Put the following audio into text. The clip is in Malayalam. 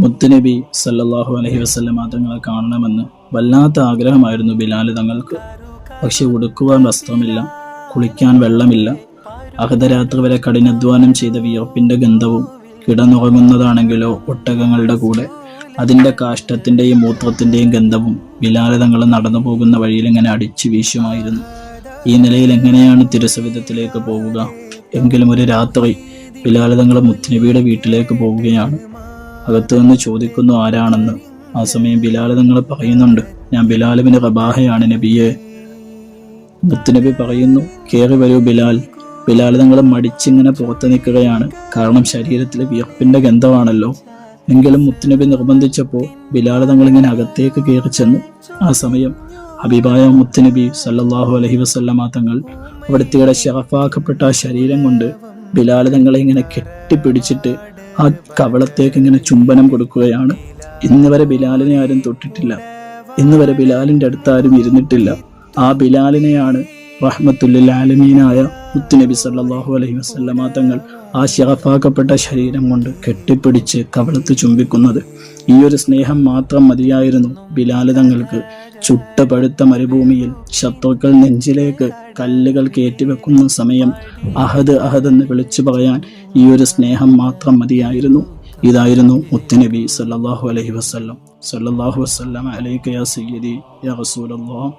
മുത്തുനബി സല്ലല്ലാഹു അലൈഹി വസല്ലമ തങ്ങളെ കാണണമെന്ന് വല്ലാത്ത ആഗ്രഹമായിരുന്നു ബിലാൽ തങ്ങൾക്ക്. പക്ഷെ ഉടുക്കുവാൻ വസ്ത്രമില്ല, കുളിക്കാൻ വെള്ളമില്ല. അർദ്ധരാത്രി വരെ കഠിനാധ്വാനം ചെയ്ത വിയർപ്പിന്റെ ഗന്ധവും, കിടന്നുറങ്ങുന്നതാണെങ്കിലോ ഒട്ടകങ്ങളുടെ കൂടെ, അതിൻ്റെ കാഷ്ടത്തിൻ്റെയും മൂത്രത്തിൻ്റെയും ഗന്ധവും ബിലാൽ തങ്ങൾ നടന്നു പോകുന്ന വഴിയിൽ ഇങ്ങനെ അടിച്ചു വീശുമായിരുന്നു. ഈ നിലയിൽ എങ്ങനെയാണ് തിരുസവിധത്തിലേക്ക് പോവുക? എങ്കിലും ഒരു രാത്രി ബിലാൽ തങ്ങൾ മുത്തുനബിയുടെ വീട്ടിലേക്ക് പോവുകയാണ്. അകത്തു നിന്ന് ചോദിക്കുന്നു ആരാണെന്ന്. ആ സമയം ബിലാൽ തങ്ങൾ പറയുന്നുണ്ട്, ഞാൻ ബിലാൽ ഇബ്നു റബാഹയാണ് നബിയെ. മുത്തുനബി പറയുന്നു, കേറി വരൂ ബിലാൽ. ബിലാൽ തങ്ങൾ മടിച്ചിങ്ങനെ പുറത്ത് നിൽക്കുകയാണ്, കാരണം ശരീരത്തിലെ വിയർപ്പിന്റെ ഗന്ധമാണല്ലോ. എങ്കിലും മുത്തുനബി നിർബന്ധിച്ചപ്പോൾ ബിലാൽ തങ്ങൾ ഇങ്ങനെ അകത്തേക്ക് കയറി ചെന്നു. ആ സമയം ഹബീബായ മുത്തുനബി സല്ലല്ലാഹു അലൈഹി വസല്ലമ തങ്ങൾ അവിടുത്തെ ശറഫാക്കപ്പെട്ട ആ ശരീരം കൊണ്ട് ബിലാൽ തങ്ങളെ ഇങ്ങനെ കെട്ടിപ്പിടിച്ചിട്ട് ആ കവളത്തേക്ക് ഇങ്ങനെ ചുംബനം കൊടുക്കുകയാണ്. ഇന്ന് വരെ ബിലാലിനെ ആരും തൊട്ടിട്ടില്ല, ഇന്ന് വരെ ബിലാലിന്റെ അടുത്ത് ആരും ഇരുന്നിട്ടില്ല. ആ ബിലാലിനെയാണ് റഹ്മത്തുല്ലിൽ ആലമീനായ മുത്തുനബി സല്ലല്ലാഹു അലൈഹി വസല്ലമ തങ്ങൾ ആ ശറഫാക്കപ്പെട്ട ശരീരം കൊണ്ട് കെട്ടിപ്പിടിച്ച് കവളത്ത് ചുംബിക്കുന്നത്. ഈ ഒരു സ്നേഹം മാത്രം മതിയായിരുന്നു ബിലാൽ തങ്ങൾക്ക് ചുട്ട പഴുത്ത മരുഭൂമിയിൽ ശത്രുക്കൾ നെഞ്ചിലേക്ക് കല്ലുകൾ കയറ്റിവെക്കുന്ന സമയം അഹദ് അഹദ് എന്ന് വിളിച്ചു പറയാൻ ഈ ഒരു സ്നേഹം മാത്രം മതിയായിരുന്നു. ഇതായിരുന്നു മുത്തുനബി സല്ലല്ലാഹു അലൈഹി വസല്ലം. സല്ലല്ലാഹു വസല്ലമ അലൈക യാ സയ്യിദി യാ റസൂലല്ലാഹ്.